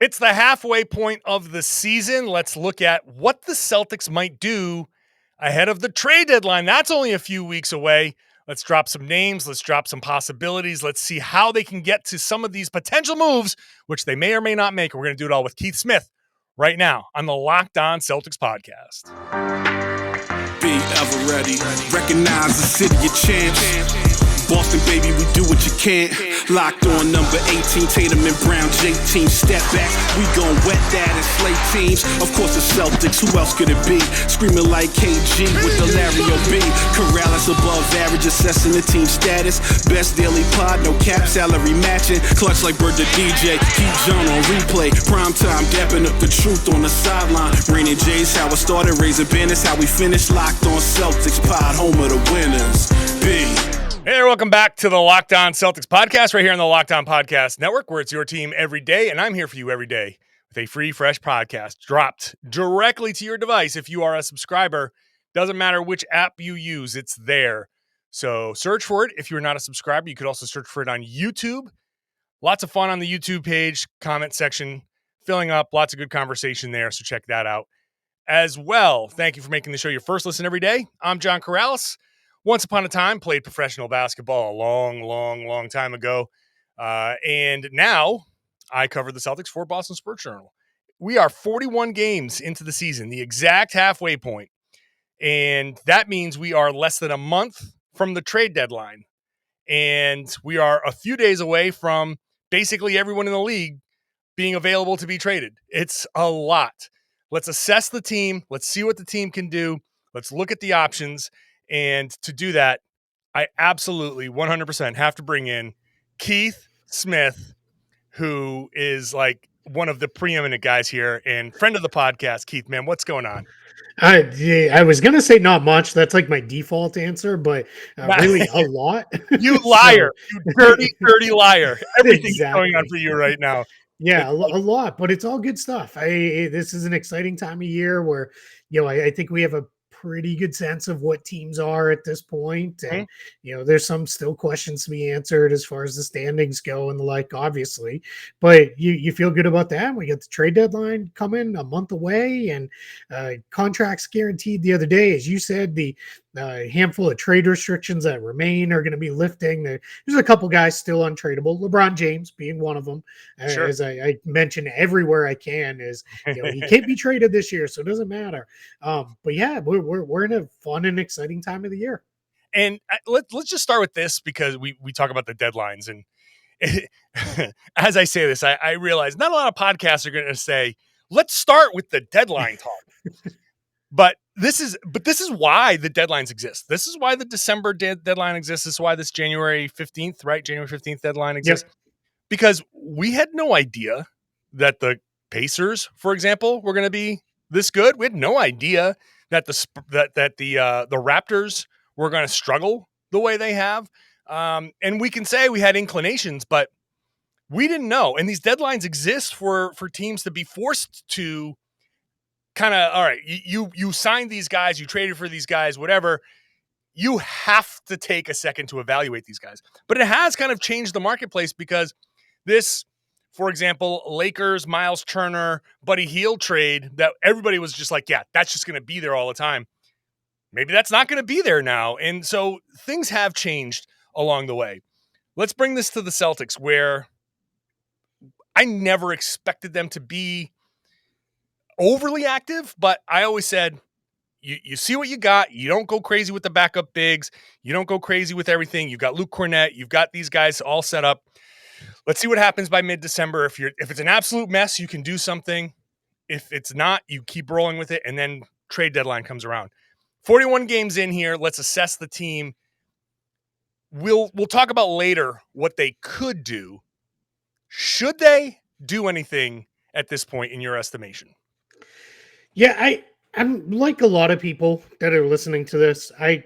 It's the halfway point of the season. Let's look at what the Celtics might do ahead of the trade deadline. That's only a few weeks away. Let's drop some names. Let's drop some possibilities. Let's see how they can get to some of these potential moves, which they may or may not make. We're going to do it all with Keith Smith right now on the Locked On Celtics podcast. Be ever ready. Recognize the city of champs. Boston, baby, we do what you can't. Locked on number 18, Tatum and Brown, J-team, step back. We gon' wet that and slay teams. Of course, the Celtics, who else could it be? Screaming like KG with the Larry O.B. Karalis above average, assessing the team status. Best daily pod, no cap, salary matching. Clutch like Bird the DJ, keep John on replay. Prime time, dapping up the truth on the sideline. Raining J's, how it started, raising banners, how we finished. Locked on Celtics pod, home of the winners. B. Hey there, welcome back to the Locked On Celtics podcast right here on the Locked On Podcast Network, where it's your team every day, and I'm here for you every day with a free, fresh podcast dropped directly to your device. If you are a subscriber, doesn't matter which app you use, it's there. So search for it. If you're not a subscriber, you could also search for it on YouTube. Lots of fun on the YouTube page, comment section, filling up, lots of good conversation there, so check that out as well. Thank you for making the show your first listen every day. I'm John Karalis. Once upon a time, played professional basketball a long time ago. And now I cover the Celtics for Boston Sports Journal. We are 41 games into the season, the exact halfway point. And that means we are less than a month from the trade deadline. And we are a few days away from basically everyone in the league being available to be traded. It's a lot. Let's assess the team. Let's see what the team can do. Let's look at the options. And to do that, I absolutely 100% have to bring in Keith Smith, who is like one of the preeminent guys here and friend of the podcast. Keith, man, what's going on? I was going to say not much. That's like my default answer, but really a lot. You liar. You dirty liar. Everything's going on for you right now. Yeah, a lot, but it's all good stuff. This is an exciting time of year where, I think we have a pretty good sense of what teams are at this point. And, there's some still questions to be answered as far as the standings go and the like, obviously, but you feel good about that. We got the trade deadline coming a month away and contracts guaranteed the other day. As you said, the handful of trade restrictions that remain are going to be lifting. There's a couple guys still untradeable, LeBron James being one of them. Sure. As I mention everywhere I can is, he can't be traded this year, so it doesn't matter. But yeah, we're in a fun and exciting time of the year. And let's just start with this because we talk about the deadlines. And as I say this, I realize not a lot of podcasts are going to say, let's start with the deadline talk. But this is why the deadlines exist. This is why the December deadline exists. This is why this January 15th, right? January 15th deadline exists. Yep. Because we had no idea that the Pacers, for example, were going to be this good. We had no idea that the Raptors were going to struggle the way they have. And we can say we had inclinations, but we didn't know. And these deadlines exist for teams to be forced to kind of, all right, you signed these guys, you traded for these guys, whatever. You have to take a second to evaluate these guys. But it has kind of changed the marketplace because this, for example, Lakers, Miles Turner, Buddy Hield trade that everybody was just like, yeah, that's just going to be there all the time. Maybe that's not going to be there now. And so things have changed along the way. Let's bring this to the Celtics, where I never expected them to be overly active, but I always said, you see what you got. You don't go crazy with the backup bigs. You don't go crazy with everything. You've got Luke Cornett. You've got these guys all set up. Let's see what happens by mid-December. If it's an absolute mess, you can do something. If it's not, you keep rolling with it, and then trade deadline comes around. 41 games in here. Let's assess the team. We'll talk about later what they could do. Should they do anything at this point in your estimation? Yeah, I'm like a lot of people that are listening to this. I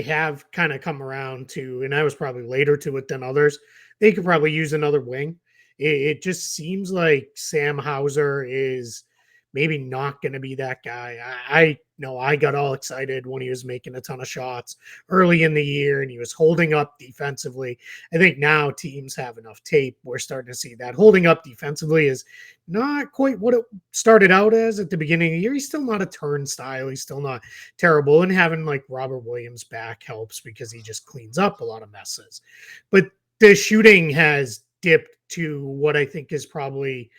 have kind of come around to, and I was probably later to it than others. They could probably use another wing. It just seems like Sam Hauser is maybe not going to be that guy. I know I got all excited when he was making a ton of shots early in the year and he was holding up defensively. I think now teams have enough tape. We're starting to see that holding up defensively is not quite what it started out as at the beginning of the year. He's still not a turnstile. He's still not terrible. And having like Robert Williams back helps because he just cleans up a lot of messes. But the shooting has dipped to what I think is probably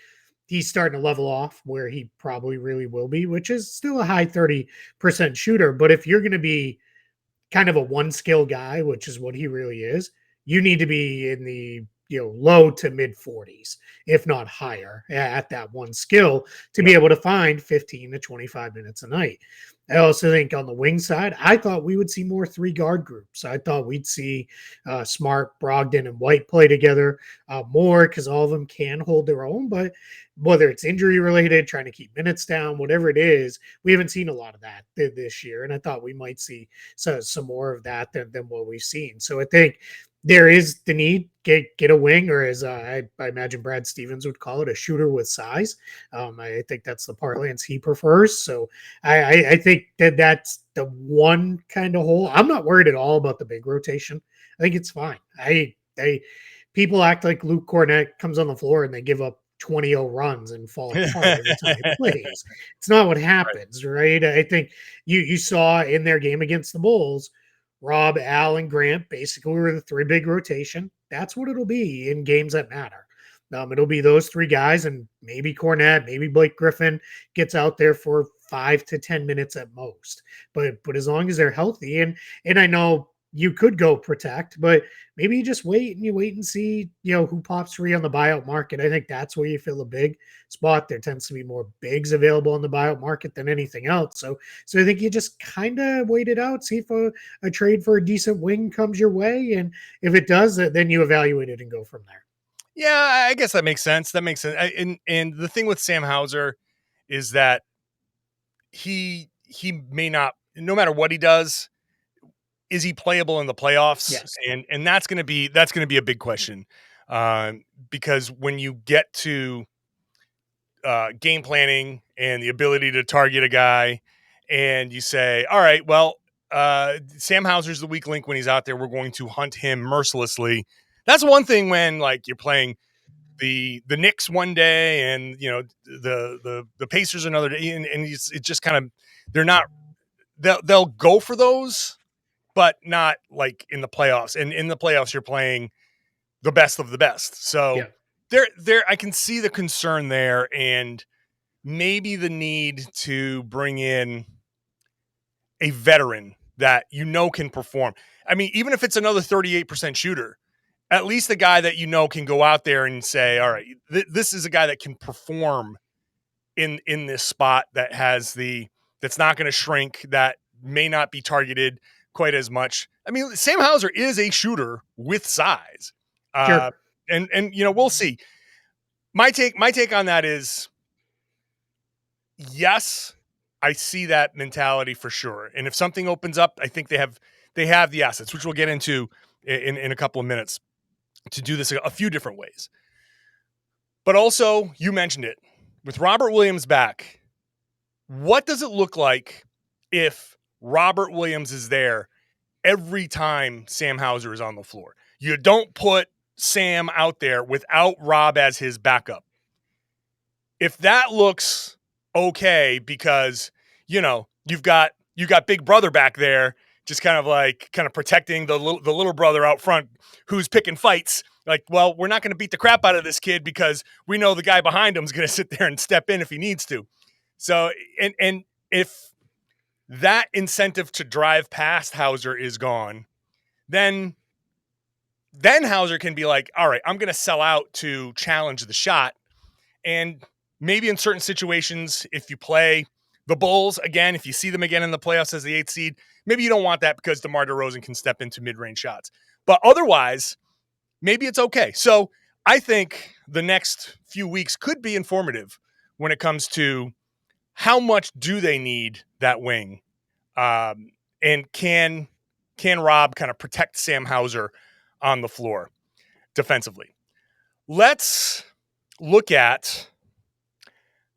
he's starting to level off where he probably really will be, which is still a high 30% shooter. But if you're going to be kind of a one skill guy, which is what he really is, you need to be in the low to mid 40s, if not higher, at that one skill to be able to find 15 to 25 minutes a night. I also think on the wing side, I thought we would see more 3 guard groups. I thought we'd see Smart, Brogdon, and White play together more because all of them can hold their own. But whether it's injury related, trying to keep minutes down, whatever it is, we haven't seen a lot of that this year. And I thought we might see some more of that than what we've seen. So I think there is the need get a wing, or as I imagine Brad Stevens would call it, a shooter with size. I think that's the parlance he prefers. So I think that's the one kind of hole. I'm not worried at all about the big rotation. I think it's fine. People act like Luke Cornett comes on the floor and they give up 20-0 runs and fall apart every time he plays. It's not what happens, right? I think you saw in their game against the Bulls, Rob, Al, and Grant basically were the 3 big rotation. That's what it'll be in games that matter. It'll be those 3 guys, and maybe Cornette, maybe Blake Griffin gets out there for 5 to 10 minutes at most. But as long as they're healthy, and I know you could go protect, but maybe you just wait and see, who pops free on the buyout market. I think that's where you fill a big spot. There tends to be more bigs available on the buyout market than anything else. So I think you just kind of wait it out, see if a trade for a decent wing comes your way. And if it does, then you evaluate it and go from there. Yeah, I guess that makes sense. That makes sense. And the thing with Sam Hauser is that he may not, no matter what he does, is he playable in the playoffs? Yes. And that's going to be a big question, because when you get to game planning and the ability to target a guy, and you say, all right, well, Sam Hauser's the weak link when he's out there. We're going to hunt him mercilessly. That's one thing when like you're playing the Knicks one day and the Pacers another day, and it's just kind of they'll go for those, but not like in the playoffs. And in the playoffs, you're playing the best of the best. So there, I can see the concern there, and maybe the need to bring in a veteran that can perform. I mean, even if it's another 38% shooter, at least the guy that can go out there and say, all right, this is a guy that can perform in this spot that's not going to shrink, that may not be targeted quite as much. I mean, Sam Hauser is a shooter with size. Sure. And we'll see. My take on that is, yes, I see that mentality for sure. And if something opens up, I think they have the assets, which we'll get into in a couple of minutes, to do this a few different ways. But also, you mentioned it, with Robert Williams back, what does it look like if Robert Williams is there every time Sam Hauser is on the floor? You don't put Sam out there without Rob as his backup. If that looks okay, because you've got Big Brother back there, just kind of protecting the little brother out front who's picking fights. Like, well, we're not going to beat the crap out of this kid because we know the guy behind him is going to sit there and step in if he needs to. So, and if that incentive to drive past Hauser is gone, then Hauser can be like, all right, I'm going to sell out to challenge the shot. And maybe in certain situations, if you play the Bulls again, if you see them again in the playoffs as the 8th seed, maybe you don't want that because DeMar DeRozan can step into mid-range shots. But otherwise, maybe it's okay. So I think the next few weeks could be informative when it comes to how much do they need that wing, and can Rob kind of protect Sam Hauser on the floor defensively. Let's look at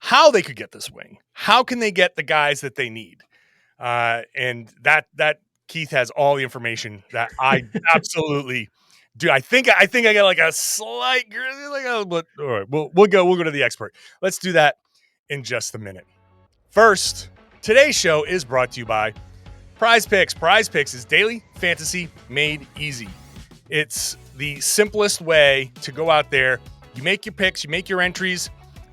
how they could get this wing. How can they get the guys that they need? And that Keith has all the information that I absolutely do. I think I got like a slight, but all right, we'll go to the expert. Let's do that in just a minute. First, today's show is brought to you by PrizePicks. PrizePicks is daily fantasy made easy. It's the simplest way to go out there. You make your picks, you make your entries,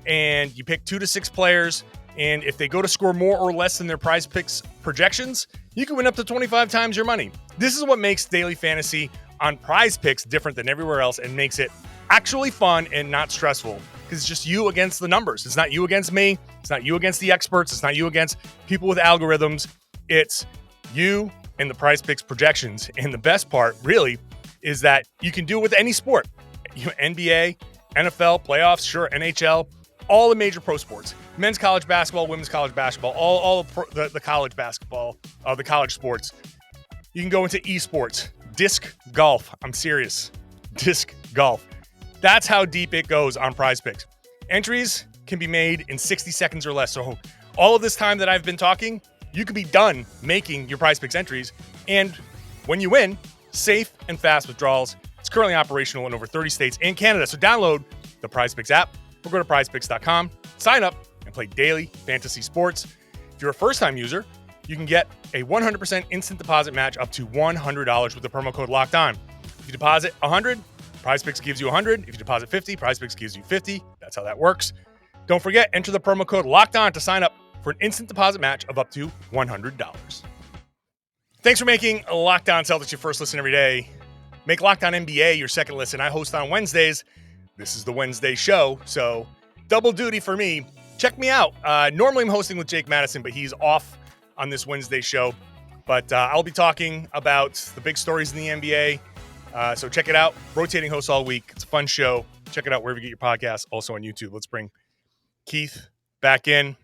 and you pick 2 to 6 players. And if they go to score more or less than their PrizePicks projections, you can win up to 25 times your money. This is what makes daily fantasy on PrizePicks different than everywhere else and makes it actually fun and not stressful, because it's just you against the numbers. It's not you against me. It's not you against the experts. It's not you against people with algorithms. It's you and the PrizePicks projections. And the best part, really, is that you can do it with any sport. NBA, NFL, playoffs, sure, NHL, all the major pro sports. Men's college basketball, women's college basketball, all the college basketball, the college sports. You can go into esports, disc golf. I'm serious. Disc golf. That's how deep it goes on PrizePicks. Entries can be made in 60 seconds or less. So all of this time that I've been talking, you could be done making your PrizePicks entries. And when you win, safe and fast withdrawals. It's currently operational in over 30 states and Canada. So download the PrizePicks app or go to prizepicks.com, sign up, and play daily fantasy sports. If you're a first-time user, you can get a 100% instant deposit match up to $100 with the promo code LOCKEDON. If you deposit $100, PrizePicks gives you $100. If you deposit $50, PrizePicks gives you $50. That's how that works. Don't forget, enter the promo code LOCKEDON to sign up for an instant deposit match of up to $100. Thanks for making Locked On Celtics your first listen every day. Make Locked On NBA your second listen. I host on Wednesdays. This is the Wednesday show, so double duty for me. Check me out. Normally I'm hosting with Jake Madison, but he's off on this Wednesday show. But I'll be talking about the big stories in the NBA. So check it out. Rotating hosts all week. It's a fun show. Check it out wherever you get your podcasts. Also on YouTube. Let's bring Keith back in.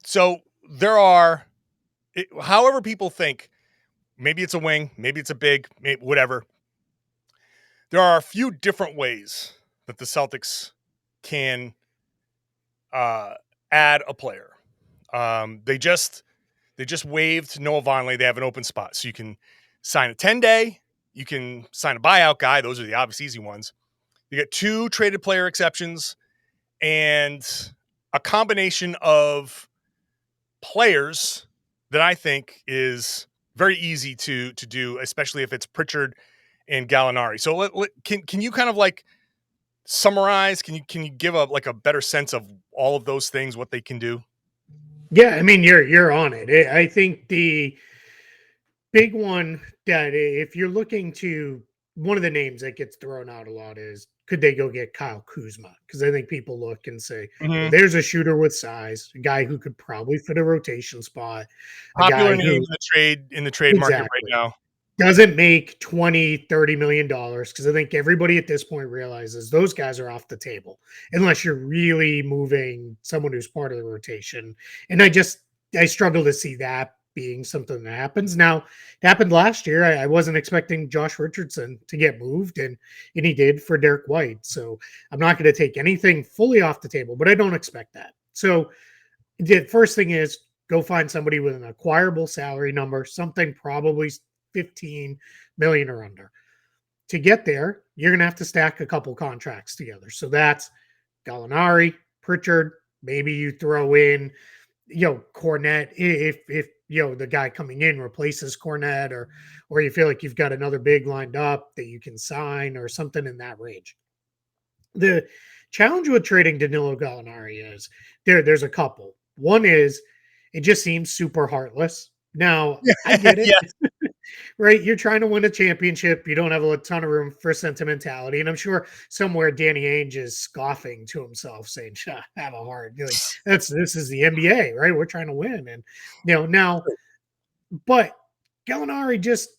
So there are, however people think, maybe it's a wing, maybe it's a big, maybe whatever. There are a few different ways that the Celtics can add a player. They just waived Noah Vonleh. They have an open spot. So you can sign a 10-day. You can sign a buyout guy. Those are the obvious easy ones. You get 2 traded player exceptions and a combination of players that I think is very easy to do, especially if it's Pritchard and Gallinari. So can you kind of like summarize? Can you give a better sense of all of those things, what they can do? Yeah, I mean, you're on it. I think the big one that if you're looking to, one of the names that gets thrown out a lot is, could they go get Kyle Kuzma? Because I think people look and say, well, there's a shooter with size, a guy who could probably fit a rotation spot. Popular name in the trade market right now. Doesn't make $20-30 million, because I think everybody at this point realizes those guys are off the table unless you're really moving someone who's part of the rotation. And I struggle to see that being something that happens. Now, it happened last year. I wasn't expecting Josh Richardson to get moved, and he did for Derek White. So I'm not going to take anything fully off the table, but I don't expect that. So the first thing is go find somebody with an acquirable salary number, something probably 15 million or under. To get there, you're going to have to stack a couple contracts together. So that's Gallinari, Pritchard, maybe you throw in, Cornette, if the guy coming in replaces Cornette, or you feel like you've got another big lined up that you can sign or something in that range. The challenge with trading Danilo Gallinari is there's a couple. One is it just seems super heartless. Now, I get it. Yeah. Right? You're trying to win a championship. You don't have a ton of room for sentimentality. And I'm sure somewhere Danny Ainge is scoffing to himself, saying, have a heart. Like, this is the NBA, right? We're trying to win. And, now, but Gallinari just,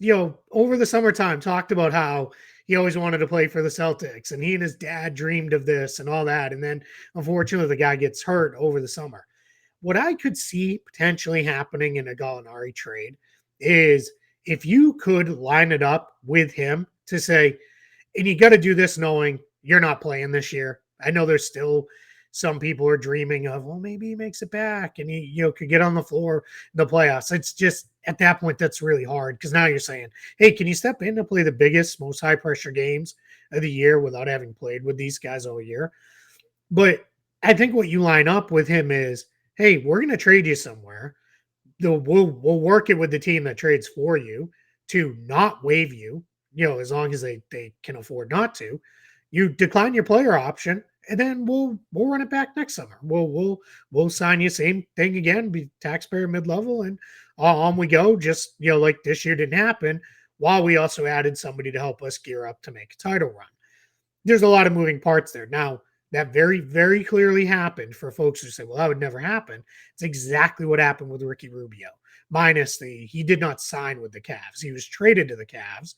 over the summertime talked about how he always wanted to play for the Celtics, and he and his dad dreamed of this and all that. And then, unfortunately, the guy gets hurt over the summer. What I could see potentially happening in a Gallinari trade is if you could line it up with him to say, and you got to do this knowing you're not playing this year. I know there's still some people are dreaming of, well, maybe he makes it back and he, could get on the floor in the playoffs. It's just at that point, that's really hard because now you're saying, hey, can you step in to play the biggest, most high pressure games of the year without having played with these guys all year? But I think what you line up with him is, hey, we're going to trade you somewhere. We'll work it with the team that trades for you to not waive you, as long as they can afford not to. You decline your player option, and then we'll run it back next summer. We'll sign you same thing again, be taxpayer mid-level, and on we go. Just like this year didn't happen, while we also added somebody to help us gear up to make a title run. There's a lot of moving parts there. Now, that very, very clearly happened for folks who say, well, that would never happen. It's exactly what happened with Ricky Rubio, minus he did not sign with the Cavs. He was traded to the Cavs,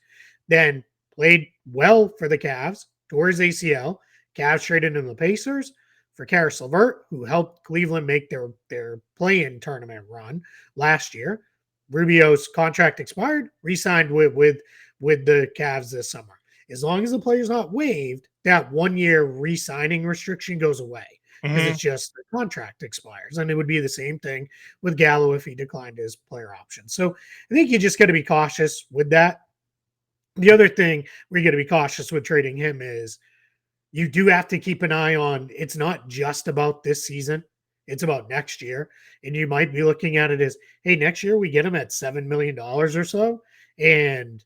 then played well for the Cavs, tore his ACL. Cavs traded him to the Pacers for Karis LeVert, who helped Cleveland make their play-in tournament run last year. Rubio's contract expired, re-signed with the Cavs this summer. As long as the player's not waived, that 1 year re-signing restriction goes away because it's just the contract expires. And it would be the same thing with Gallo if he declined his player option. So I think you just got to be cautious with that. The other thing we got to be cautious with trading him is you do have to keep an eye on, it's not just about this season. It's about next year. And you might be looking at it as, hey, next year we get him at $7 million or so. And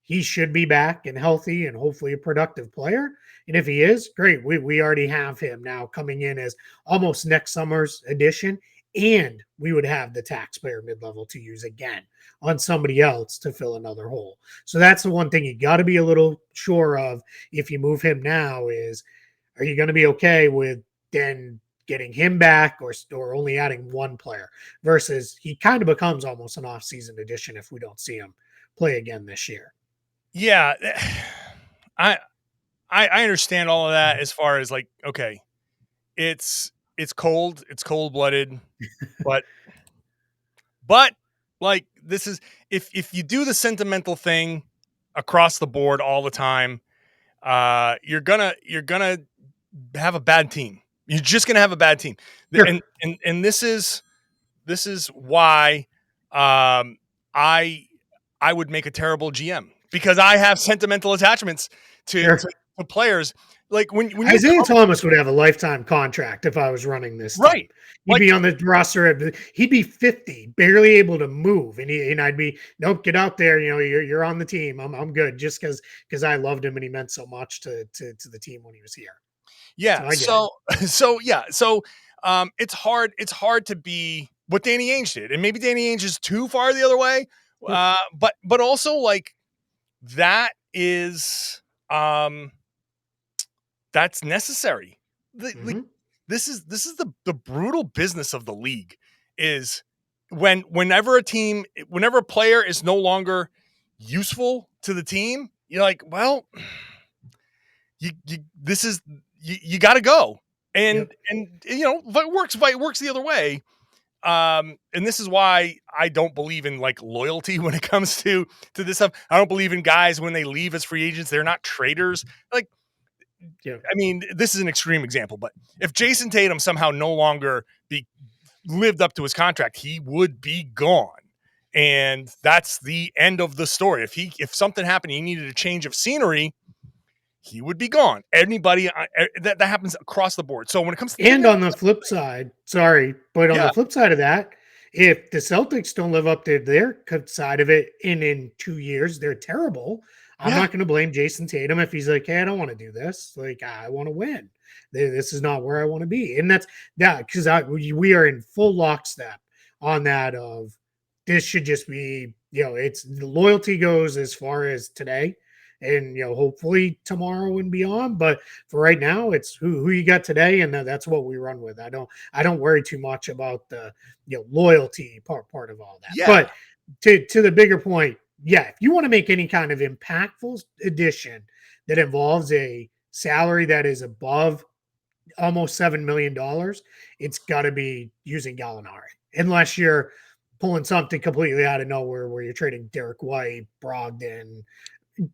he should be back and healthy and hopefully a productive player. And if he is, great. We already have him now coming in as almost next summer's addition. And we would have the taxpayer mid-level to use again on somebody else to fill another hole. So that's the one thing you got to be a little sure of if you move him now is, are you going to be okay with then getting him back or only adding one player versus he kind of becomes almost an off-season addition if we don't see him play again this year. Yeah, I understand all of that as far as like, okay, it's cold-blooded, but like this is if you do the sentimental thing across the board all the time, you're gonna have a bad team. You're just gonna have a bad team, Sure. and this is why I would make a terrible GM because I have sentimental attachments to players. Like when Isaiah Thomas would have a lifetime contract if I was running this team. Right. He'd be on the roster. He'd be 50, barely able to move, and I'd be, nope, get out there. You're on the team. I'm good, just because I loved him and he meant so much to the team when he was here. Yeah. So it's hard to be what Danny Ainge did, and maybe Danny Ainge is too far the other way. But also like that is that's necessary. Like, this is the brutal business of the league is whenever a player is no longer useful to the team, you're like, well, you got to go. And if it works the other way. And this is why I don't believe in like loyalty when it comes to this stuff. I don't believe in guys when they leave as free agents, they're not traders. Like, I mean, this is an extreme example, but if Jayson Tatum somehow no longer lived up to his contract, he would be gone. And that's the end of the story. If something happened, he needed a change of scenery, he would be gone. Anybody that happens across the board. So when it comes to on the flip side, the flip side of that, if the Celtics don't live up to their side of it in 2 years, they're terrible. I'm not going to blame Jayson Tatum if he's like, hey, I don't want to do this. Like, I want to win. This is not where I want to be. And that's because we are in full lockstep on that of this should just be, it's the loyalty goes as far as today and, hopefully tomorrow and beyond. But for right now, it's who you got today. And that's what we run with. I don't worry too much about the, loyalty part of all that. Yeah. But to the bigger point, if you want to make any kind of impactful addition that involves a salary that is above almost $7 million, it's got to be using Gallinari, unless you're pulling something completely out of nowhere where you're trading Derek White, Brogdon,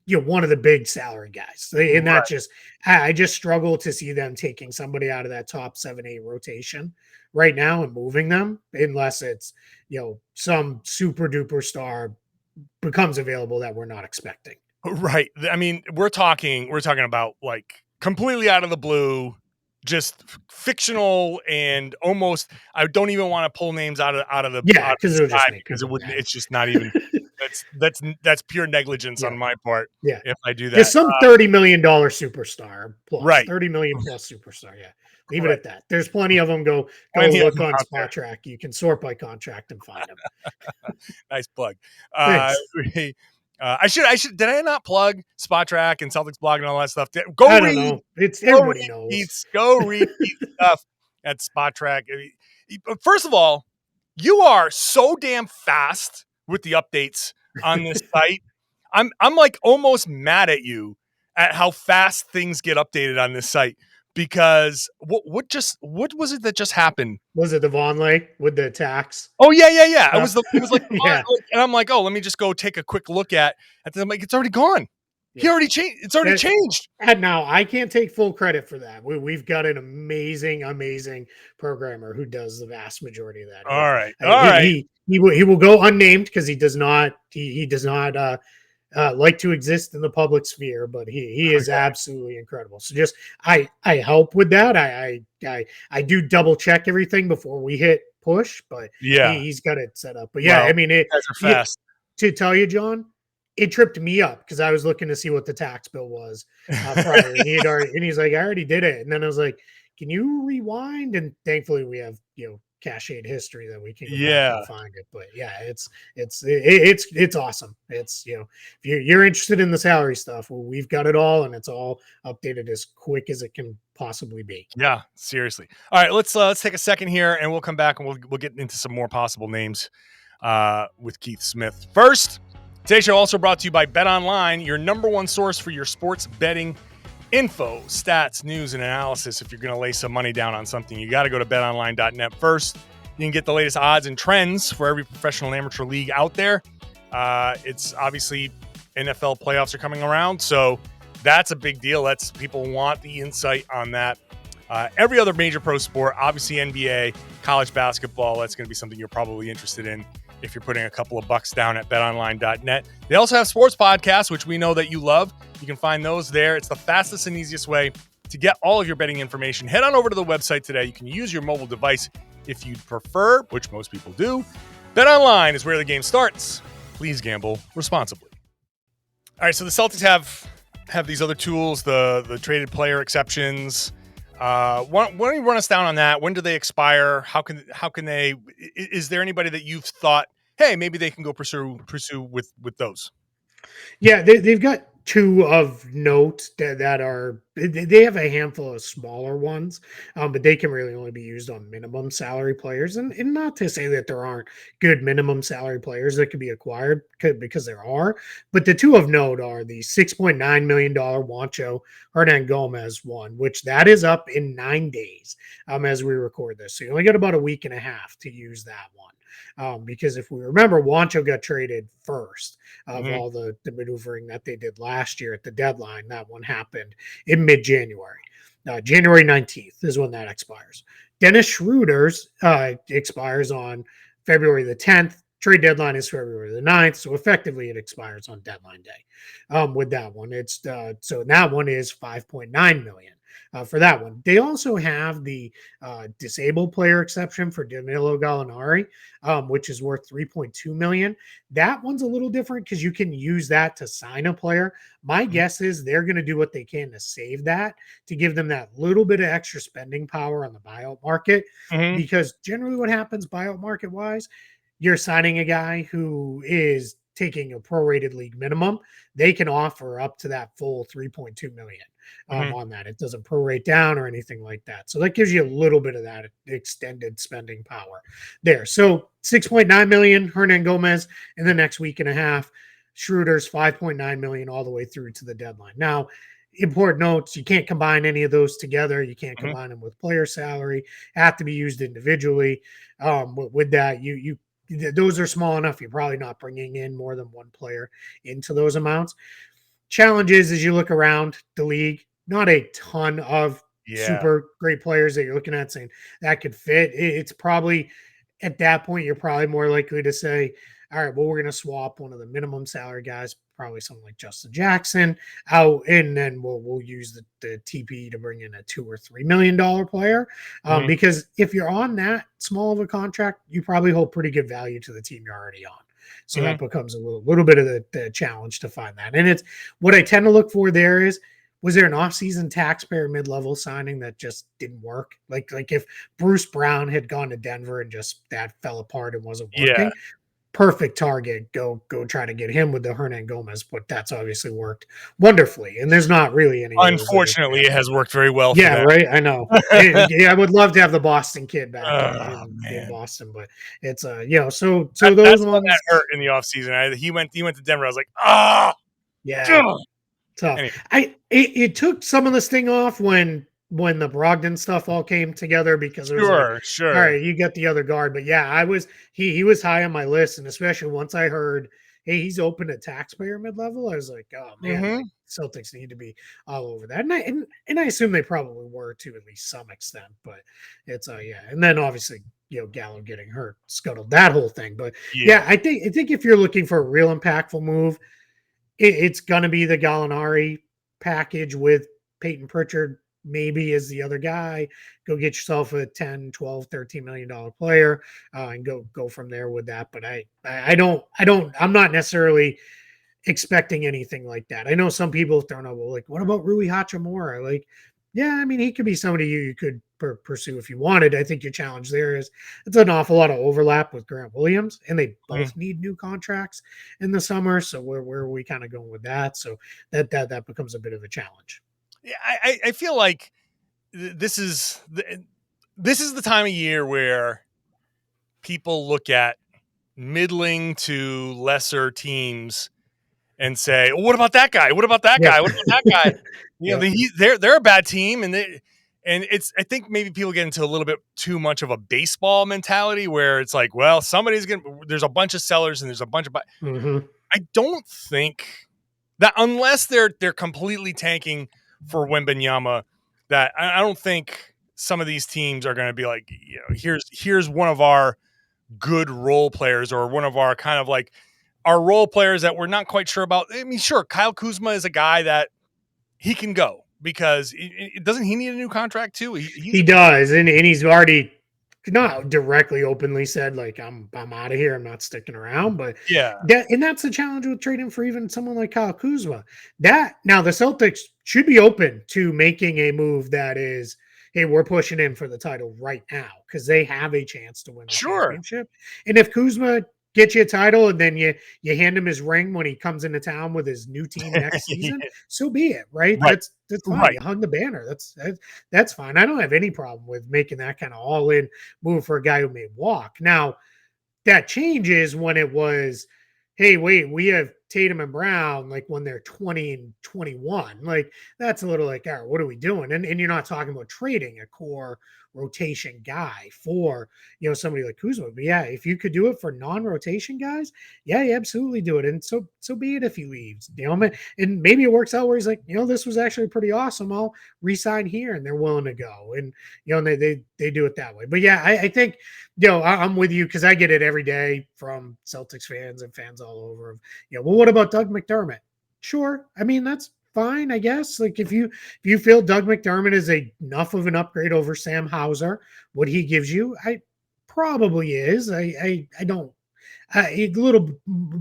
one of the big salary guys. And Right. that I just struggle to see them taking somebody out of that top 7-8 rotation right now and moving them unless it's, some super duper star becomes available that we're not expecting. Right. I mean, we're talking about like completely out of the blue, just fictional, and almost I don't even want to pull names out of the Because it'll just sky make because it people wouldn't. mad. It's just not even. That's pure negligence on Yeah. my part. Yeah. If I do Just that, some $30 million superstar plus right. 30 million plus superstar. Yeah. Leave it Right. at that. There's plenty of them. Go Plenty of look them on out there. Spotrac. You can sort by contract and find them. Nice plug. Thanks. I should. Did I not plug Spotrac and Celtics blog and all that stuff? I don't know. It's everybody knows. Go read Keith's stuff at Spotrac. First of all, you are so damn fast with the updates on this site. I'm like almost mad at you at how fast things get updated on this site, because what was it that just happened? Was it the Von Lake with the tax? Oh yeah. It was like Yeah. and I'm like, oh, let me just go take a quick look at. And then I'm like, it's already gone. He already changed. It's already changed. And now I can't take full credit for that. We've got an amazing programmer who does the vast majority of that. All right. He will go unnamed because he does not like to exist in the public sphere, but he is absolutely incredible. So just I help with that. I do double check everything before we hit push, but he's got it set up. But I mean, guys are fast. To tell you, John, it tripped me up because I was looking to see what the tax bill was prior, and he's like, I already did it, and then I was like, can you rewind? And thankfully, we have cached history that we can go back and find it. But it's awesome. It's if you're interested in the salary stuff, well, we've got it all, and it's all updated as quick as it can possibly be. Yeah, seriously. All right, let's take a second here, and we'll come back and we'll get into some more possible names with Keith Smith. First, today's show also brought to you by BetOnline, your number one source for your sports betting info, stats, news, and analysis. If you're going to lay some money down on something, you got to go to betonline.net first. You can get the latest odds and trends for every professional and amateur league out there. It's obviously NFL playoffs are coming around, so that's a big deal. People want the insight on that. Every other major pro sport, obviously NBA, college basketball, that's going to be something you're probably interested in if you're putting a couple of bucks down at betonline.net. They also have sports podcasts, which we know that you love. You can find those there. It's the fastest and easiest way to get all of your betting information. Head on over to the website today. You can use your mobile device if you'd prefer, which most people do. BetOnline is where the game starts. Please gamble responsibly. All right, so the Celtics have these other tools, the traded player exceptions. Why don't you run us down on that? When do they expire? How can they? Is there anybody that you've thought, hey, maybe they can go pursue with those? Yeah, they've got two of note that are they have a handful of smaller ones, but they can really only be used on minimum salary players. And not to say that there aren't good minimum salary players that could be acquired, because there are. But the two of note are the $6.9 million Juancho Hernan-Gomez one, which that is up in 9 days as we record this. So you only got about a week and a half to use that one. Because if we remember, Juancho got traded first of all the maneuvering that they did last year at the deadline. That one happened in mid-January. January 19th is when that expires. Dennis Schroeder's expires on February the 10th. Trade deadline is February the 9th, so effectively it expires on deadline day. With that one, it's so that one is $5.9 million. For that one, they also have the disabled player exception for Danilo Gallinari, which is worth $3.2 million. That one's a little different because you can use that to sign a player. My guess is they're going to do what they can to save that, to give them that little bit of extra spending power on the buyout market. Because generally, what happens buyout market wise, you're signing a guy who is taking a prorated league minimum. They can offer up to that full $3.2 million. On that. It doesn't prorate down or anything like that. So that gives you a little bit of that extended spending power there. So $6.9 million Hernan-Gomez in the next week and a half. Schroeder's $5.9 million all the way through to the deadline. Now, important notes, you can't combine any of those together. You can't combine them with player salary. Have to be used individually. With that, you those are small enough. You're probably not bringing in more than one player into those amounts. challenge is, as you look around the league, not a ton of Yeah. super great players that you're looking at saying that could fit. It's probably at that point, you're probably more likely to say, all right, well, we're going to swap one of the minimum salary guys, probably someone like Justin Jackson, out, and then we'll use the TP to bring in a $2 or $3 million player. Because if you're on that small of a contract, you probably hold pretty good value to the team you're already on. So that becomes a little bit of the challenge to find that. And it's what I tend to look for there is, was there an offseason taxpayer mid-level signing that just didn't work? Like if Bruce Brown had gone to Denver and just that fell apart and wasn't working, perfect target. Go try to get him with the Hernan Gomez, but that's obviously worked wonderfully. And there's not really any. Unfortunately, it has worked very well. Yeah, for them. right. I know. Yeah, I would love to have the Boston kid back in Boston, but it's so those that's ones one that hurt in the offseason. He went to Denver. I was like, yeah. Tough. Anyway. It took some of this thing off when the Brogdon stuff all came together, because it was like, all right, you got the other guard. But yeah, he was high on my list, and especially once I heard, hey, he's open to taxpayer mid-level, I was like, oh man, like, Celtics need to be all over that. And I assume they probably were to at least some extent, but it's and then obviously Gallo getting hurt scuttled that whole thing. But I think if you're looking for a real impactful move, it's going to be the Gallinari package with Payton Pritchard maybe as the other guy. Go get yourself a 10, 12, $13 million player and go from there with that. But I'm not necessarily expecting anything like that. I know some people have thrown out, well, like, what about Rui Hachimura? Like, yeah, I mean, he could be somebody you could pursue if you wanted. I think your challenge there is it's an awful lot of overlap with Grant Williams, and they both need new contracts in the summer. So where are we kind of going with that? So that becomes a bit of a challenge. Yeah, I feel like this is the time of year where people look at middling to lesser teams and say, well, what about that guy? What about that guy? What about that guy? They're a bad team, and I think maybe people get into a little bit too much of a baseball mentality where it's like, well, there's a bunch of sellers and there's a bunch of, I don't think that unless they're completely tanking for Wembanyama, that I don't think some of these teams are going to be like, here's one of our good role players, or one of our kind of like our role players that we're not quite sure about. I mean, sure, Kyle Kuzma is a guy that he can go, because doesn't he need a new contract too? He does, and he's already not directly openly said like I'm out of here, I'm not sticking around, but that's the challenge with trading for even someone like Kyle Kuzma. That now the Celtics should be open to making a move that is, hey, we're pushing in for the title right now, because they have a chance to win the championship. And if Kuzma gets you a title and then you hand him his ring when he comes into town with his new team next season, so be it, right? That's fine. Right. You hung the banner. That's fine. I don't have any problem with making that kind of all-in move for a guy who may walk. Now, that changes when it was, hey, wait, we have Tatum and Brown, like when they're 20 and 21. Like, that's a little like, all right, what are we doing? And you're not talking about trading a core rotation guy for, somebody like Kuzma. But yeah, if you could do it for non-rotation guys, you absolutely do it. And so be it if he leaves, and maybe it works out where he's like, this was actually pretty awesome. I'll re-sign here, and they're willing to go. And, they do it that way. But yeah, I think, I'm with you, because I get it every day from Celtics fans and fans all over. Well, what about Doug McDermott? Sure. I mean, that's fine, I guess. Like if you feel Doug McDermott is enough of an upgrade over Sam Hauser, what he gives you, I probably is. I don't a little,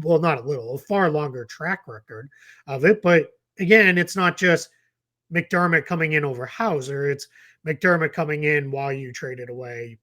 well, not a little, a far longer track record of it. But again, it's not just McDermott coming in over Hauser. It's McDermott coming in while you traded away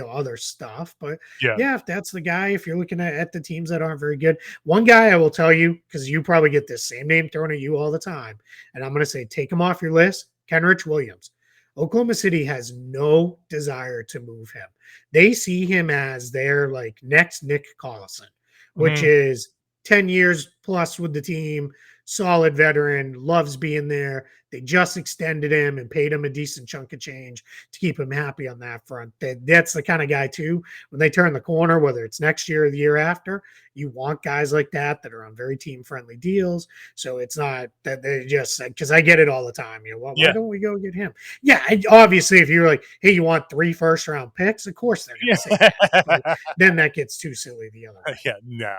other stuff. But if that's the guy, if you're looking at the teams that aren't very good, one guy I will tell you, because you probably get this same name thrown at you all the time, and I'm going to say take him off your list, Kenrich Williams. Oklahoma City has no desire to move him. They see him as their like next Nick Collison, which is 10 years plus with the team, solid veteran, loves being there. They just extended him and paid him a decent chunk of change to keep him happy on that front. That's the kind of guy, too, when they turn the corner, whether it's next year or the year after, you want guys like that are on very team-friendly deals. So it's not that they just, because I get it all the time. Why don't we go get him? Yeah, obviously, if you're like, hey, you want 3 first-round picks? Of course they're going to say that. But then that gets too silly the other way. Yeah, no.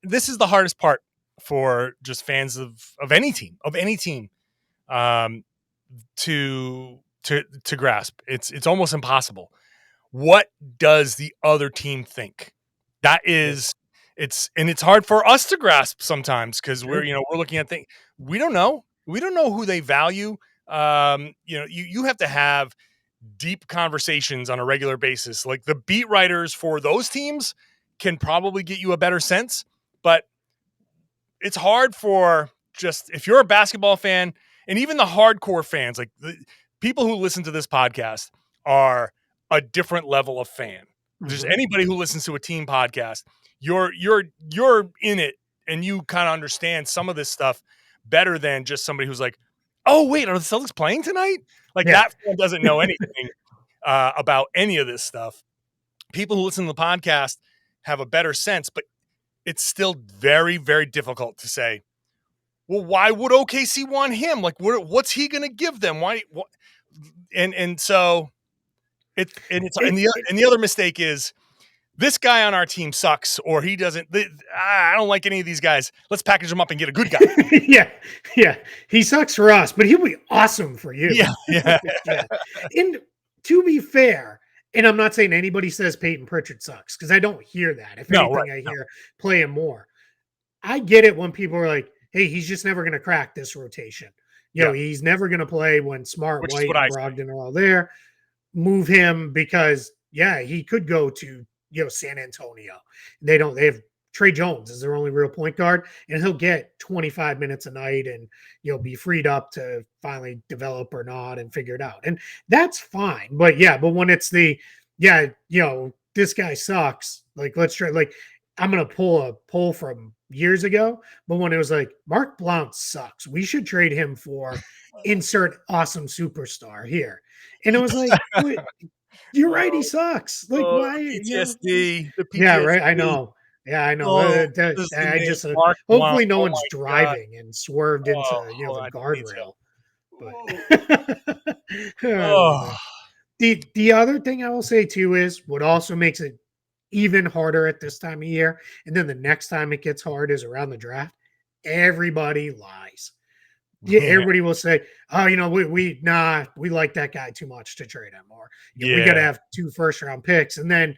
This is the hardest part for just fans of any team, to grasp. It's almost impossible. What does the other team think? That is, it's hard for us to grasp sometimes because we're looking at things we don't know. We don't know who they value. You have to have deep conversations on a regular basis. Like the beat writers for those teams can probably get you a better sense, but it's hard for just if you're a basketball fan and even the hardcore fans, like the people who listen to this podcast are a different level of fan. There's anybody who listens to a team podcast, you're in it and you kind of understand some of this stuff better than just somebody who's like, oh wait, are the Celtics playing tonight? Like that fan doesn't know anything about any of this stuff. People who listen to the podcast have a better sense, but it's still very, very difficult to say, well, why would OKC want him? Like, what's he going to give them? Why? And so the other mistake is this guy on our team sucks, or he doesn't. I don't like any of these guys. Let's package him up and get a good guy. yeah. He sucks for us, but he'll be awesome for you. Yeah. And to be fair, and I'm not saying anybody says Payton Pritchard sucks because I don't hear that. If anything, I hear play him more. I get it when people are like, hey, he's just never going to crack this rotation. He's never going to play when Smart, White, and Brogdon are all there. Move him because, he could go to, San Antonio. They have Trey Jones is their only real point guard, and he'll get 25 minutes a night and, be freed up to finally develop or not and figure it out. And that's fine. But when it's this guy sucks, like, let's try, like, I'm going to pull a poll from years ago, but when it was like, Mark Blount sucks, we should trade him for insert awesome superstar here. And it was like, you're right, he sucks. Like, why? PTSD. Yeah, right. I know. Yeah, I know. I just hopefully no one's driving and swerved into the guardrail. But the other thing I will say too is what also makes it even harder at this time of year, and then the next time it gets hard is around the draft. Everybody lies. Everybody will say, "Oh, we like that guy too much to trade him," or we got to have 2 first-round picks. And then,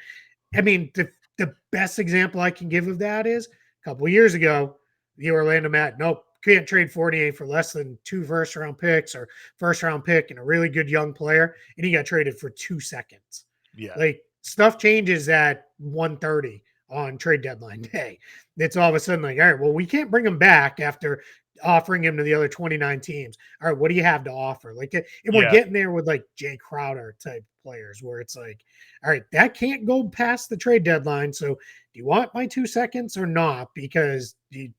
I mean, the best example I can give of that is a couple of years ago, the Orlando Magic, nope, can't trade Fournier for less than 2 first-round picks or first-round pick and a really good young player, and he got traded for 2 seconds. Yeah, like stuff changes at 1:30 on trade deadline day. It's all of a sudden like, all right, well, we can't bring him back after offering him to the other 29 teams. All right, what do you have to offer? Like, and we're getting there with like Jay Crowder type players where it's like, all right, that can't go past the trade deadline. So do you want my 2 seconds or not? Because you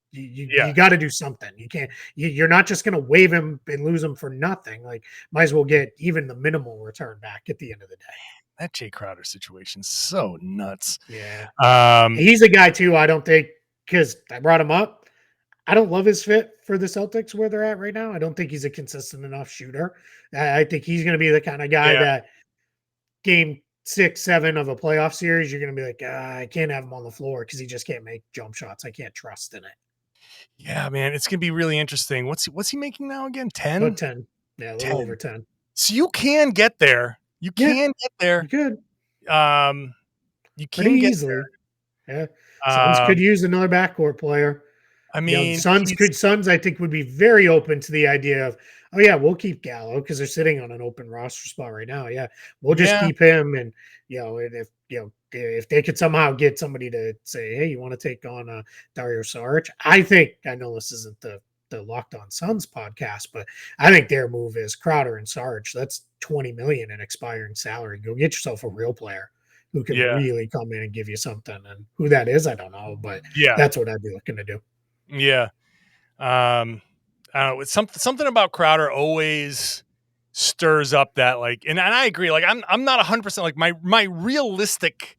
got to do something. You can't, you're not just going to waive him and lose him for nothing. Like, might as well get even the minimal return back at the end of the day. That Jay Crowder situation's so nuts. Yeah. He's a guy too, I don't think, because I brought him up. I don't love his fit for the Celtics where they're at right now. I don't think he's a consistent enough shooter. I think he's going to be the kind of guy that game 6, 7 of a playoff series, you're going to be like, I can't have him on the floor because he just can't make jump shots. I can't trust in it. Yeah, man, it's going to be really interesting. What's he making now again? 10? About 10. Yeah, a little over 10. So you can get there. You can get there. You could. You can get easily. There. Yeah. Suns could use another backcourt player. I mean, Suns, I think, would be very open to the idea of, oh yeah, we'll keep Gallo because they're sitting on an open roster spot right now. Yeah, we'll just keep him, and if they could somehow get somebody to say, hey, you want to take on Dario Saric? I know this isn't the Locked On Suns podcast, but I think their move is Crowder and Saric. That's $20 million in expiring salary. Go get yourself a real player who can really come in and give you something. And who that is, I don't know, but that's what I'd be looking to do. Yeah. I don't know. It's something about Crowder always stirs up that and I agree. Like I'm not 100% like my realistic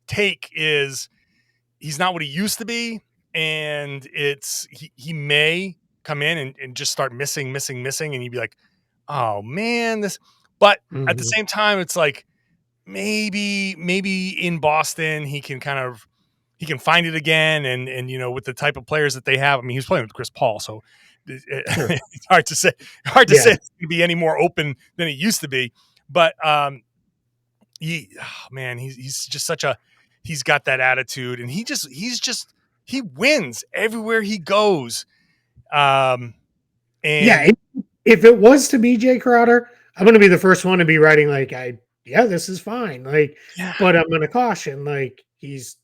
take is he's not what he used to be, and he may come in and just start missing, and you'd be like, oh man, this. But at the same time, it's like maybe in Boston he can find it again, and with the type of players that they have. I mean, he was playing with Chris Paul, so it's hard to say it's going to be any more open than it used to be. But he's just he's got that attitude, and he wins everywhere he goes. And if it was to be Jay Crowder, I'm going to be the first one to be writing this is fine. But I'm going to caution, he's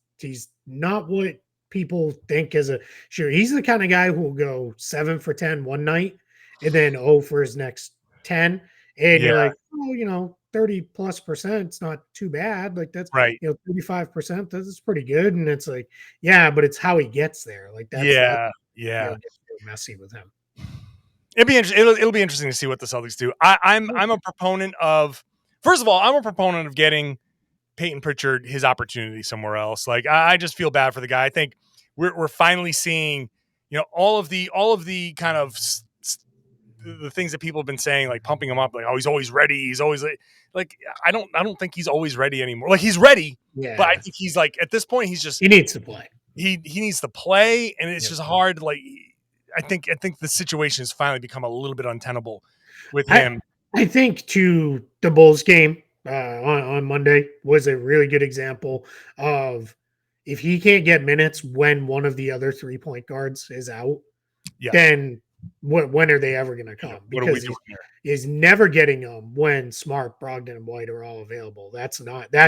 not what people think he's the kind of guy who will go 7 for 10 one night and then 0 for his next 10. And you're like, 30+%, it's not too bad. That's right. 35%, that's pretty good. And it's like, but it's how he gets there. Gets messy with him. It'll be interesting to see what the Celtics do. I'm a proponent of, first of all, I'm a proponent of getting Payton Pritchard his opportunity somewhere else. I just feel bad for the guy. I think we're finally seeing, all of the kind of the things that people have been saying, pumping him up, he's always ready. He's always I don't think he's always ready anymore. He's ready, but I think he's at this point, he needs to play. He needs to play, and it's just hard. I think the situation has finally become a little bit untenable with him. I think to the Bulls game on Monday was a really good example of if he can't get minutes when one of the other 3-point guards is out, then when are they ever going to come? Because he's never getting them when Smart, Brogdon, and White are all available. That's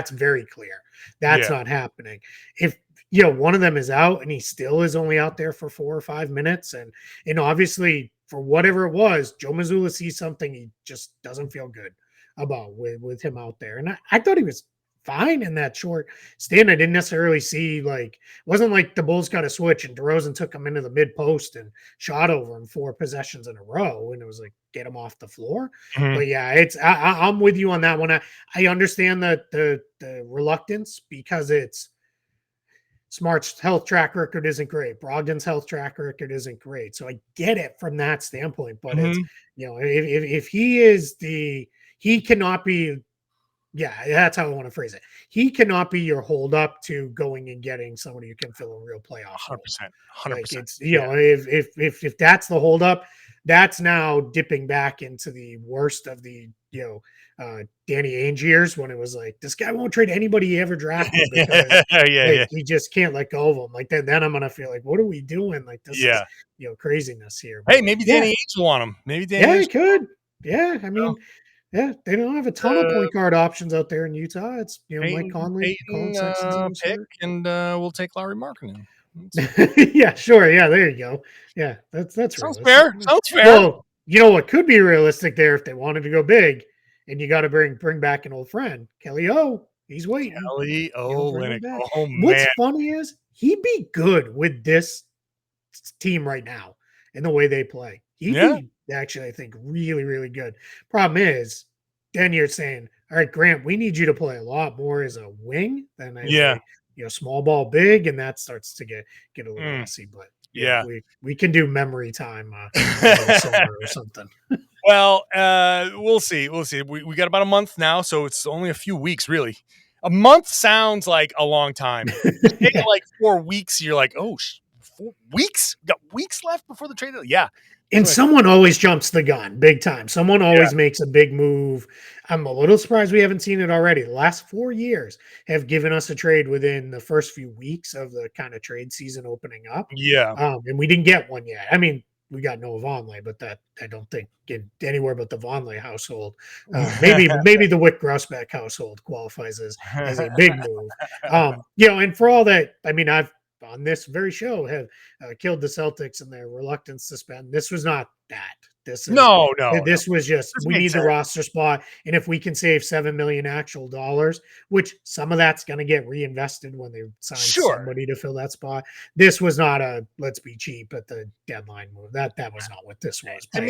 very clear. That's not happening. If one of them is out and he still is only out there for 4 or 5 minutes, and obviously for whatever it was, Joe Mazzulla sees something he just doesn't feel good about with him out there. And I thought he was fine in that short stint. I didn't necessarily see it wasn't like the Bulls got a switch and DeRozan took him into the mid post and shot over him 4 possessions in a row, and it was get him off the floor. But I'm with you on that one. I understand the reluctance because it's Smart's health track record isn't great. Brogdon's health track record isn't great. So I get it from that standpoint. But it's, if he cannot be, that's how I want to phrase it. He cannot be your hold up to going and getting somebody who can fill a real playoff. 100%. It's, if that's the hold up, that's now dipping back into the worst of the, Danny Ainge years when it was this guy won't trade anybody he ever drafted because he just can't let go of him. Then I'm gonna feel what are we doing? This is craziness here. But, hey, maybe Danny Ainge will want him. Maybe Danny. He could. Yeah, I mean, they don't have a ton of point guard options out there in Utah. It's Mike Conley, Colin Sexton's pick, and we'll take Larry Markkinen. Yeah, sure. Yeah, there you go. Yeah, that's sounds fair. Sounds fair. Well, what could be realistic there if they wanted to go big, and you got to bring back an old friend, Kelly O. He's waiting. Kelly Olynyk. Oh man. What's funny is he'd be good with this team right now and the way they play. He'd be actually, I think, really, really good. Problem is, then you're saying, all right, Grant, we need you to play a lot more as a wing than as a small ball big, and that starts to get a little messy. But we can do memory time or something. Well, we'll see. We got about a month now, so it's only a few weeks, really. A month sounds like a long time. 4 weeks, you're like, 4 weeks? We got weeks left before the trade. Yeah. And someone always jumps the gun big time. Someone always makes a big move. I'm a little surprised we haven't seen it already. The last 4 years have given us a trade within the first few weeks of the kind of trade season opening up. Yeah. And we didn't get one yet. I mean, we got Noah Vonleh, but that I don't think get anywhere but the Vonleh household. Maybe the Wick Grousbeck household qualifies as a big move. And for all that, I mean, I've on this very show have killed the Celtics and their reluctance to spend. This was not that. No. This was just, This we made need the sense. roster spot. And if we can save $7 million actual dollars, which some of that's going to get reinvested when they sign somebody to fill that spot. This was not a, let's be cheap at the deadline move. That was not what this was. To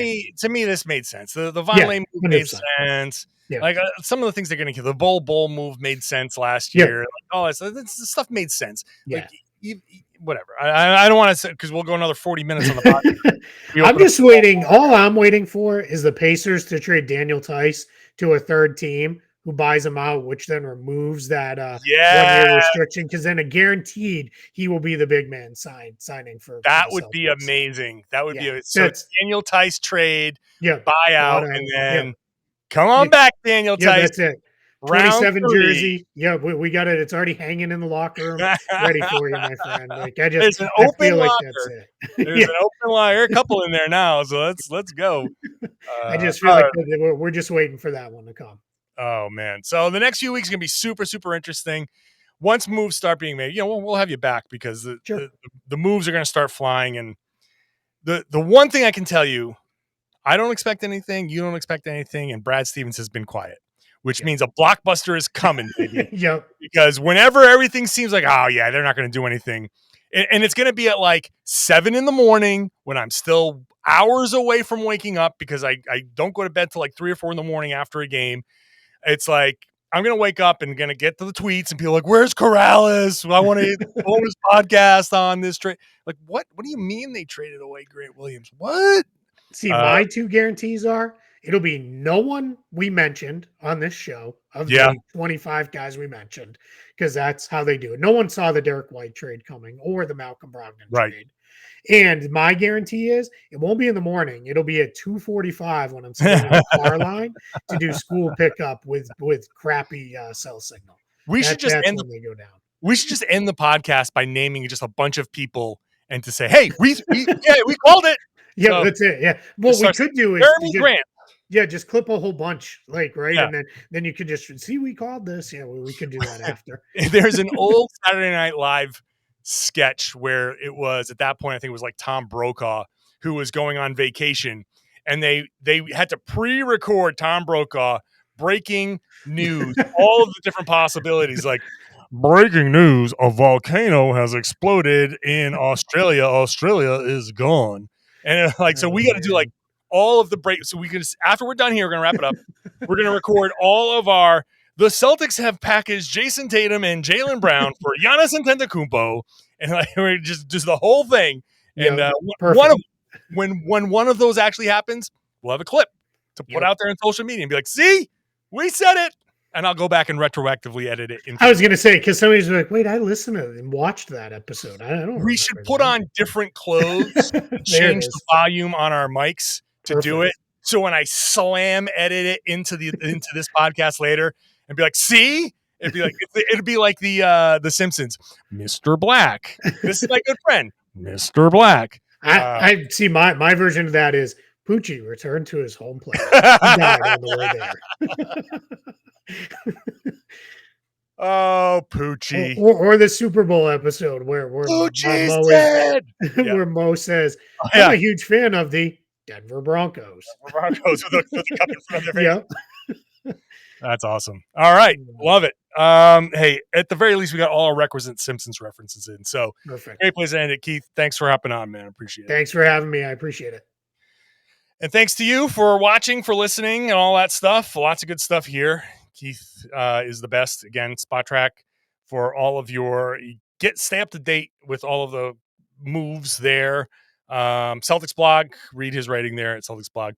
me, this made sense. The Vonleh move made 100%. sense. Yeah. Like some of the things they're going to kill. The Bull move made sense last year. Like, all this stuff made sense. Yeah. Like, whatever. I don't want to say, because we'll go another 40 minutes on the podcast. I'm just waiting. All I'm waiting for is the Pacers to trade Daniel Tice to a third team who buys him out, which then removes that 1 year restriction, because then guaranteed he will be the big man signing for that for would be amazing. That would be so Daniel Tice trade, buyout, and then come on back, Daniel Tice. That's it. 27 jersey. Yeah, we got it. It's already hanging in the locker room, ready for you, my friend. Like there's an open locker. Like that's it. There's an open locker. A couple in there now, so let's go. I just feel like we're just waiting for that one to come. Oh man! So the next few weeks are gonna be super, super interesting. Once moves start being made, we'll have you back, because the moves are gonna start flying. And the one thing I can tell you, I don't expect anything. You don't expect anything, and Brad Stevens has been quiet, which means a blockbuster is coming, baby. Because whenever everything seems like, oh yeah, they're not gonna do anything, and it's gonna be at like 7 a.m. when I'm still hours away from waking up, because I don't go to bed till like 3 or 4 a.m. after a game. It's like I'm going to wake up and going to get to the tweets and people like, where's Karalis? I want to bonus podcast on this trade. Like, what do you mean they traded away Grant Williams? What? See, my two guarantees are it'll be no one we mentioned on this show of the 25 guys we mentioned, because that's how they do it. No one saw the Derek White trade coming or the Malcolm Brogdon trade. And my guarantee is it won't be in the morning. It'll be at 2:45 when I'm sitting in the car line to do school pickup with crappy cell signal. We should just end when they go down. We should just end the podcast by naming just a bunch of people and to say, hey, we called it. Yeah, so that's it. Yeah. What we could do is Jeremy Grant. Yeah, just clip a whole bunch, right? Yeah. And then you could just see we called this. Yeah, we could do that after. There's an old Saturday Night Live sketch where it was, at that point, I think it was like Tom Brokaw, who was going on vacation, and they had to pre-record Tom Brokaw breaking news, all of the different possibilities, like breaking news, a volcano has exploded in Australia. Australia is gone. And so we got to do like all of the break. So we can, after we're done here, we're going to wrap it up. We're going to record all of our, the Celtics have packaged Jayson Tatum and Jaylen Brown for Giannis Antetokounmpo, and like we're just the whole thing. And when one of those actually happens, we'll have a clip to put out there on social media and be like, see, we said it. And I'll go back and retroactively edit it. I was going to say, because somebody's like, wait, I listened to it and watched that episode. I don't. We should put on different clothes, change the volume on our mics to do it. So when I slam edit it into this podcast later and be like, see, it'd be like the Simpsons, Mr. Black. This is my good friend, Mr. Black. I see my version of that is Poochie returned to his home place. He died on the way there. Oh, Poochie. Or the Super Bowl episode where Poochie's dead. Where Mo says, I'm a huge fan of the Denver Broncos. With the cup in front of their face. That's awesome. All right. Love it. Hey, at the very least, we got all our requisite Simpsons references in. So great place to end it. Keith, thanks for hopping on, man. I appreciate it. Thanks for having me. I appreciate it. And thanks to you for watching, for listening, and all that stuff. Lots of good stuff here. Keith is the best. Again, Spotrac for all of your stay up to date with all of the moves there. Celtics blog, read his writing there at Celtics blog.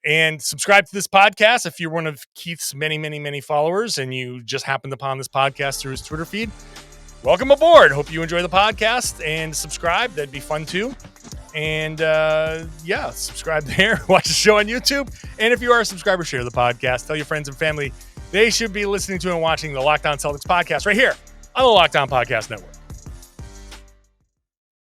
And subscribe to this podcast if you're one of Keith's many, many, many followers and you just happened upon this podcast through his Twitter feed. Welcome aboard. Hope you enjoy the podcast and subscribe. That'd be fun too. And subscribe there. Watch the show on YouTube. And if you are a subscriber, share the podcast. Tell your friends and family they should be listening to and watching the Locked On Celtics podcast right here on the Locked On Podcast Network.